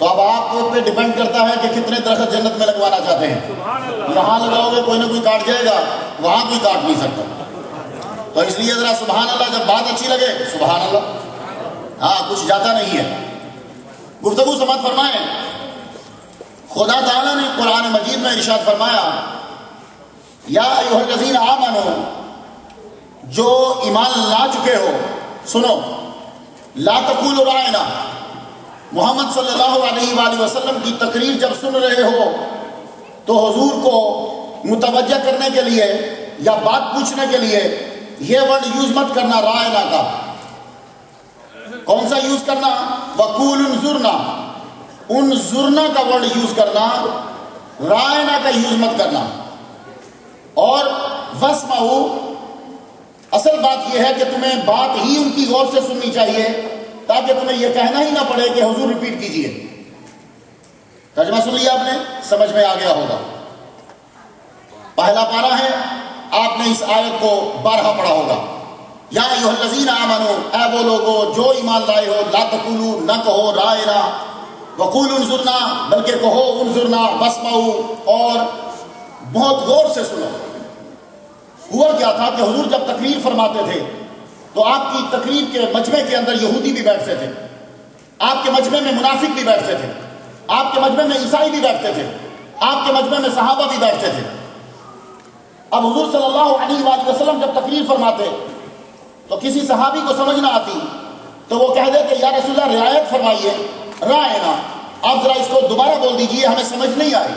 تو اب آپ پہ ڈیپینڈ کرتا ہے کہ کتنے درخت جنت میں لگوانا چاہتے ہیں. یہاں لگاؤ گے کوئی نہ کوئی کاٹ جائے گا, وہاں کوئی کاٹ نہیں سکتا. تو اس لیے ذرا سبحان اللہ, جب بات اچھی لگے سبحان اللہ, ہاں کچھ جاتا نہیں ہے. گفتگو سماعت فرمائیں. خدا تعالیٰ نے قرآن مجید میں ارشاد فرمایا, یا ایھا الذین آمنوا, جو ایمان لا چکے ہو سنو, لا تقولوا رائنا. محمد صلی اللہ علیہ وآلہ وسلم کی تقریر جب سن رہے ہو تو حضور کو متوجہ کرنے کے لیے یا بات پوچھنے کے لیے یہ ورڈ یوز مت کرنا رائنا کا. کون سا یوز کرنا؟ وقول انظرنا. انظرنا کا ورڈ یوز کرنا, رائنا کا یوز مت کرنا. اور واسمعوا, اصل بات یہ ہے کہ تمہیں بات ہی ان کی غور سے سننی چاہیے تاکہ تمہیں یہ کہنا ہی نہ پڑے کہ حضور ریپیٹ کیجئے. ترجمہ سن لیا آپ نے, سمجھ میں آ گیا ہوگا. پہلا پارہ ہے, آپ نے اس آیت کو بارہا پڑھا ہوگا. یا ایھا الذین آمنوا, اے وہ لوگو جو ایمان لائے ہو, لا تقولوا, نہ کہو رائنا, وقولوا انظرنا, بلکہ کہو انظرنا, واسمعوا, اور بہت غور سے سنو. ہوا کیا تھا کہ حضور جب تقریر فرماتے تھے تو آپ کی تقریر کے مجمع کے اندر یہودی بھی بیٹھتے تھے, آپ کے مجمع میں منافق بھی بیٹھتے تھے, آپ کے مجمع میں عیسائی بھی بیٹھتے تھے, آپ کے مجمع میں صحابہ بھی بیٹھتے تھے. اب حضور صلی اللہ علیہ وآلہ وسلم جب تقریر فرماتے تو کسی صحابی کو سمجھ نہ آتی تو وہ کہہ دیتے, یا رسول اللہ رعایت فرمائیے, رائنا, آپ ذرا اس کو دوبارہ بول دیجئے, ہمیں سمجھ نہیں آئی.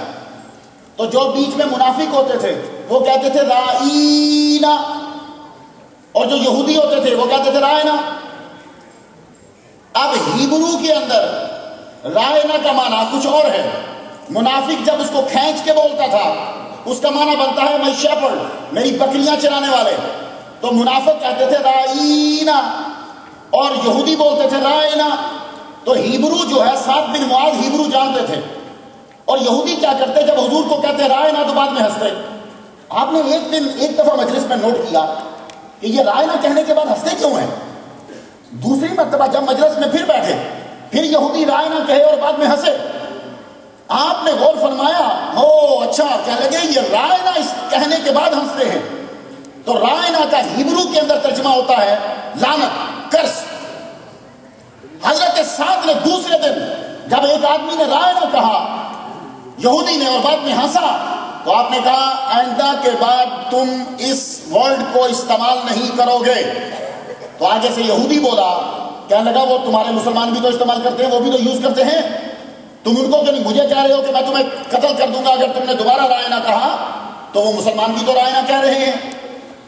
تو جو بیچ میں منافق ہوتے تھے وہ کہتے تھے رائینا, اور جو یہودی ہوتے تھے وہ کہتے تھے رائنا. اب ہیبرو کے اندر رائنا کا معنی کچھ اور ہے. منافق جب اس کو کھینچ کے بولتا تھا اس کا معنی بنتا ہے مائی شیپرڈ, میری بکریاں چرانے والے. تو منافق کہتے تھے رائینا اور یہودی بولتے تھے رائنا. تو ہیبرو جو ہے, سعد بن معاذ ہیبرو جانتے تھے, اور یہودی کیا کرتے, جب حضور کو کہتے رائنا تو بعد میں ہنستے. آپ نے ایک دفعہ مجلس میں نوٹ کیا کہ یہ رائنا کہنے کے بعد ہنستے کیوں ہیں. دوسری مرتبہ جب مجلس میں پھر بیٹھے, پھر یہودی رائنا کہے اور بعد میں ہنسے. آپ نے غور فرمایا, او اچھا, کہنے لگے یہ رائنا اس کہنے کے بعد ہنستے ہیں. تو رائنا کا ہیبرو کے اندر ترجمہ ہوتا ہے لعنت, کرس. حضرت سعد نے دوسرے دن جب ایک آدمی نے رائنا کہا یہودی نے اور بعد میں ہنسا, تو آپ نے کہا آئندہ کے بعد تم اس ورڈ کو استعمال نہیں کرو گے. تو آگے سے یہودی بولا, کہنے لگا وہ تمہارے مسلمان بھی تو استعمال کرتے ہیں, وہ بھی تو یوز کرتے ہیں, تم ان کو کہ نہیں مجھے کہہ رہے ہو کہ میں تمہیں قتل کر دوں گا اگر تم نے دوبارہ رائنا کہا. تو وہ مسلمان بھی تو رائنا کہہ رہے ہیں.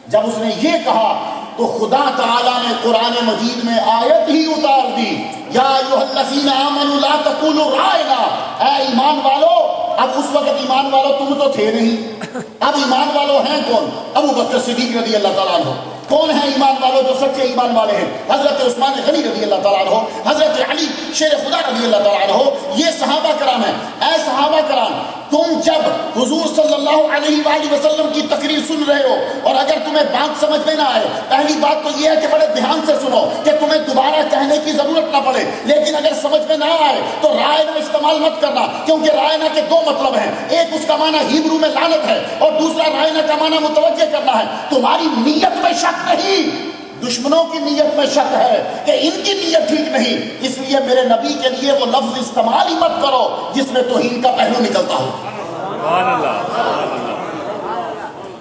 جب اس نے یہ کہا تو خدا تعالیٰ نے قرآن مجید میں آیت ہی اتار دی, یا ایھا الذین آمنوا لا تقولوا رائنا, اے ایمان والو. اب اس وقت ایمان والو تم تو تھے نہیں, اب ایمان والو ہیں کون؟ ابو بکر صدیق رضی اللہ تعالیٰ عنہ. کون ہے ایمان والو جو سچے ایمان والے ہیں؟ حضرت عثمان غنی رضی اللہ تعالیٰ عنہ, حضرت علی شیر خدا رضی اللہ تعالیٰ عنہ. یہ صحابہ کرام ہیں. اے صحابہ کرام, تم جب حضور صلی اللہ علیہ وآلہ وسلم کی تقریر سن رہے ہو اور اگر تمہیں بات سمجھ میں نہ آئے, پہلی بات تو یہ ہے کہ بڑے دھیان سے سنو کہ تمہیں دوبارہ کہنے کی ضرورت نہ پڑے. لیکن اگر سمجھ میں نہ آئے تو رائنا استعمال مت کرنا, کیونکہ رائنا کے دو مطلب ہیں. ایک اس کا معنی ہیبرو میں لعنت ہے, اور دوسرا رائنا کا معنی متوجہ کرنا ہے. تمہاری نیت میں شک نہیں, دشمنوں کی نیت میں شک ہے کہ ان کی نیت ٹھیک نہیں, اس لیے میرے نبی کے لیے وہ لفظ استعمال ہی مت کرو جس میں توہین کا پہلو نکلتا ہو.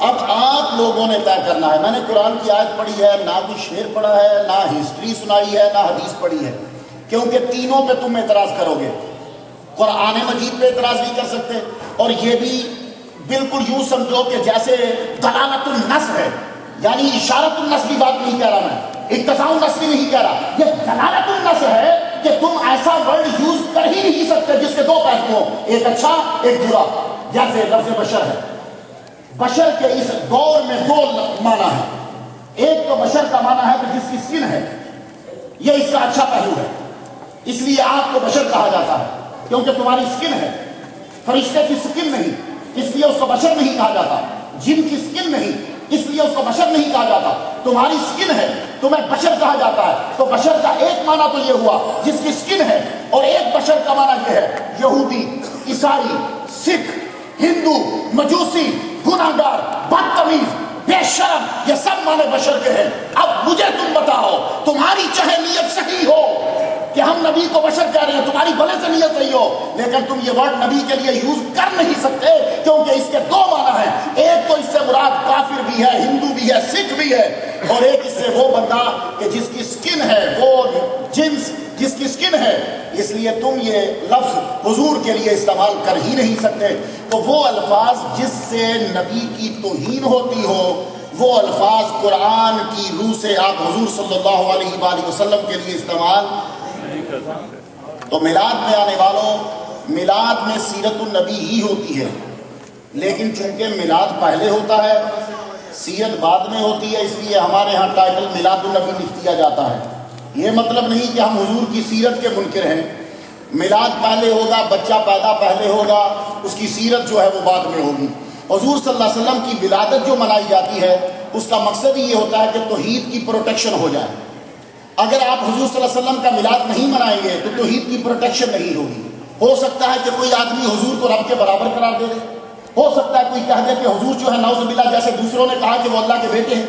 اب آپ لوگوں نے طے کرنا ہے. میں نے قرآن کی آیت پڑھی ہے, نہ کوئی شعر پڑھا ہے, نہ ہسٹری سنائی ہے, نہ حدیث پڑھی ہے, کیونکہ تینوں پہ تم اعتراض کرو گے. قرآن مجید پہ اعتراض نہیں کر سکتے, اور یہ بھی بالکل یوں سمجھو کہ جیسے دلالت النص ہے, یعنی اشارت النص کی بات نہیں کہہ رہا میں, اقتضاء النص بھی نہیں کہہ رہا. یہ دلالت النص ہے کہ تم ایسا ورڈ یوز کر ہی نہیں سکتے جس کے دو پہلو ہوں, ایک اچھا ایک برا. جیسے لفظ بشر ہے, بشر کے اس دور میں دو معنی ہے. ایک تو بشر کا معنی ہے کہ جس کی سکن ہے, یہ اس کا اچھا پہلو ہے, اس لیے آپ کو بشر کہا جاتا ہے کیونکہ تمہاری سکن ہے. فرشتے کی سکن نہیں, اس لیے اس کو بشر نہیں کہا جاتا. جن کی سکن نہیں, اس لیے اس کو بشر نہیں کہا جاتا. تمہاری سکن ہے, تمہیں بشر کہا جاتا ہے. تو بشر کا ایک معنی تو یہ ہوا جس کی سکن ہے, اور ایک بشر کا معنی یہ ہے یہودی، عیسائی، سکھ، ہندو، مجوسی، گناہگار، بدتمیز، بے شرم، یہ سب معنی بشر کے ہیں۔ اب مجھے تم بتاؤ، تمہاری چاہے نیت صحیح ہو کہ ہم نبی کو بشر کہہ رہے ہیں، تمہاری بھلے سے نیت صحیح ہو، لیکن تم یہ ورڈ نبی کے لیے یوز کر نہیں سکتے، کیونکہ اس کے دو معنی ہیں۔ ایک تو اس سے مراد کافر بھی ہے، ہندو بھی ہے، سکھ بھی ہے، اور ایک اس سے وہ بندہ کہ جس کی سکن ہے، وہ جنس جس کی سکن ہے۔ اس لیے تم یہ لفظ حضور کے لیے استعمال کر ہی نہیں سکتے۔ تو وہ الفاظ جس سے نبی کی توہین ہوتی ہو، وہ الفاظ قرآن کی روح سے آپ حضور صلی اللہ علیہ وآلہ وسلم کے لیے استعمال۔ تو میلاد میں آنے والوں، میلاد میں سیرت النبی ہی ہوتی ہے، لیکن چونکہ میلاد پہلے ہوتا ہے، سیرت بعد میں ہوتی ہے، اس لیے ہمارے ہاں ٹائٹل میلاد النبی لکھ دیا جاتا ہے۔ یہ مطلب نہیں کہ ہم حضور کی سیرت کے منکر ہیں۔ میلاد پہلے ہوگا، بچہ پیدا پہلے ہوگا، اس کی سیرت جو ہے وہ بعد میں ہوگی۔ حضور صلی اللہ علیہ وسلم کی ولادت جو منائی جاتی ہے، اس کا مقصد ہی یہ ہوتا ہے کہ توحید کی پروٹیکشن ہو جائے۔ اگر آپ حضور صلی اللہ علیہ وسلم کا میلاد نہیں منائیں گے تو توحید کی پروٹیکشن نہیں ہوگی۔ ہو سکتا ہے کہ کوئی آدمی حضور کو رب کے برابر قرار دے دے، ہو سکتا ہے کوئی کہہ دے کہ حضور جو ہے نعوذ باللہ، جیسے دوسروں نے کہا کہ وہ اللہ کے بیٹے ہیں۔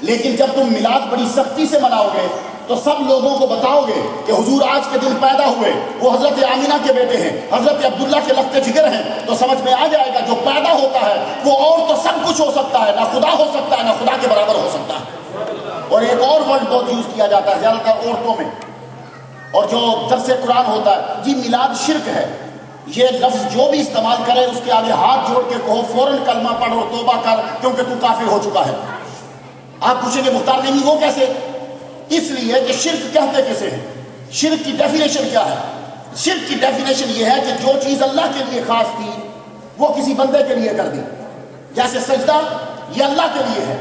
لیکن جب تم میلاد بڑی سختی سے مناؤ گے تو سب لوگوں کو بتاؤ گے کہ حضور آج کے دن پیدا ہوئے، وہ حضرت آمینہ کے بیٹے ہیں، حضرت عبداللہ کے لخت جگر ہیں، تو سمجھ میں آ جائے گا جو پیدا ہوتا ہے وہ اور تو سب کچھ ہو سکتا ہے، نہ خدا ہو سکتا ہے، نہ خدا کے برابر ہو سکتا ہے۔ اور ایک اور ورڈ بہت یوز کیا جاتا ہے زیادہ تر عورتوں میں، اور جو درس قرآن ہوتا ہے، جی میلاد شرک ہے، یہ لفظ جو بھی استعمال کرے اس کے آگے ہاتھ جوڑ کے کہو فوراً کلمہ پڑھو، توبہ کر، کیونکہ تو کافر ہو چکا ہے۔ آپ پوچھیں گے مختار نہیں وہ کیسے؟ اس لیے کہ شرک کہتے کسے ہیں، شرک کی ڈیفینیشن کیا ہے؟ شرک کی ڈیفینیشن یہ ہے کہ جو چیز اللہ کے لیے خاص تھی وہ کسی بندے کے لیے کر دی۔ جیسے سجدہ یہ اللہ کے لیے ہے،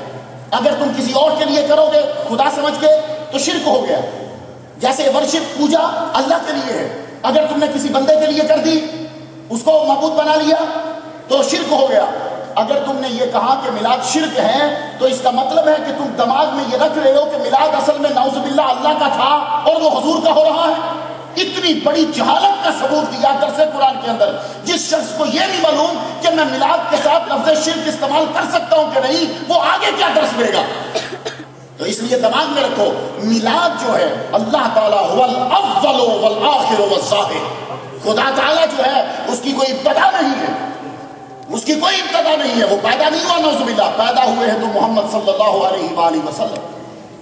اگر تم کسی اور کے لیے کرو گے خدا سمجھ کے تو شرک ہو گیا۔ جیسے ورشپ پوجا اللہ کے لیے ہے، اگر تم نے کسی بندے کے لیے کر دی، اس کو معبود بنا لیا تو شرک ہو گیا۔ اگر تم نے یہ کہا کہ میلاد شرک ہے تو اس کا مطلب ہے کہ تم دماغ میں یہ رکھ رہے ہو کہ میلاد اصل میں نعوذ باللہ اللہ کا تھا اور وہ حضور کا ہو رہا ہے۔ اتنی بڑی جہالت کا ثبوت دیا درس قرآن کے اندر۔ جس شخص کو یہ نہیں معلوم کہ میں میلاد کے ساتھ لفظ شرک استعمال کر سکتا ہوں کہ نہیں، وہ آگے کیا درس دے گا؟ تو اس لیے دماغ میں رکھو، میلاد جو ہے اللہ تعالیٰ هو الاول والآخر والظاہر، خدا تعالیٰ جو ہے اس کی کوئی ابتدا نہیں ہے، اس کی کوئی ابتدا نہیں ہے، وہ پیدا نہیں ہوا نعوذ باللہ، پیدا ہوئے ہیں تو محمد صلی اللہ علیہ وآلہ وسلم۔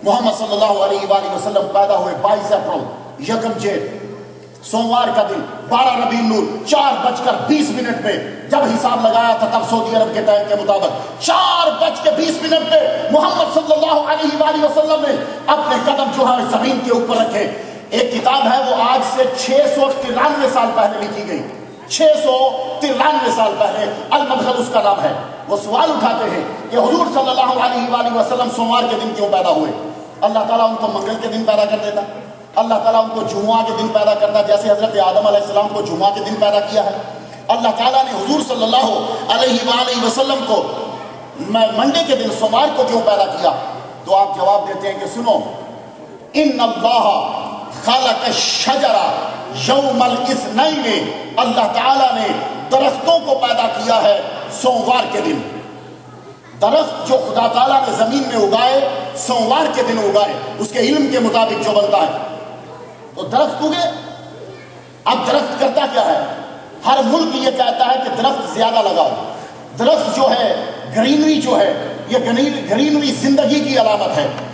محمد صلی اللہ علیہ وآلہ وسلم پیدا ہوئے 22 اپریل یکم جیٹ سوموار کا دن 12 ربیع الاول 4:20 پہ جب حساب لگایا تھا تب سعودی عرب کے ٹائم کے مطابق 4:20 پہ محمد صلی اللہ علیہ وآلہ وسلم نے اپنے قدم جو ہے زمین کے اوپر رکھے۔ ایک کتاب ہے وہ آج سے 693 سال پہلے لکھی گئی، 693 سال پہلے، المدخل اس کا نام ہے۔ وہ سوال اٹھاتے ہیں کہ حضور صلی اللہ علیہ وآلہ وسلم سوموار کے دن کیوں پیدا ہوئے؟ اللہ تعالیٰ ان کو منگل کے دن پیدا کر دیتا، اللہ تعالیٰ ان کو جمعہ کے دن پیدا کرتا، جیسے حضرت آدم علیہ السلام کو جمعہ کے دن پیدا کیا ہے۔ اللہ تعالیٰ نے حضور صلی اللہ علیہ وآلہ وسلم کو منڈے کے دن سوموار کو کیوں پیدا کیا؟ تو آپ جواب دیتے ہیں کہ سنو، ان اللہ خلق الشجر یوم الاثنین، اللہ تعالیٰ نے درختوں کو پیدا کیا ہے سوموار کے دن۔ درخت جو خدا تعالیٰ نے زمین میں اگائے سوموار کے دن اگائے، اس کے علم کے مطابق جو بنتا ہے تو درخت اگے۔ اب درخت کرتا کیا ہے؟ ہر ملک یہ کہتا ہے کہ درخت زیادہ لگاؤ، درخت جو ہے گرینری جو ہے، یہ گرینری زندگی کی علامت ہے۔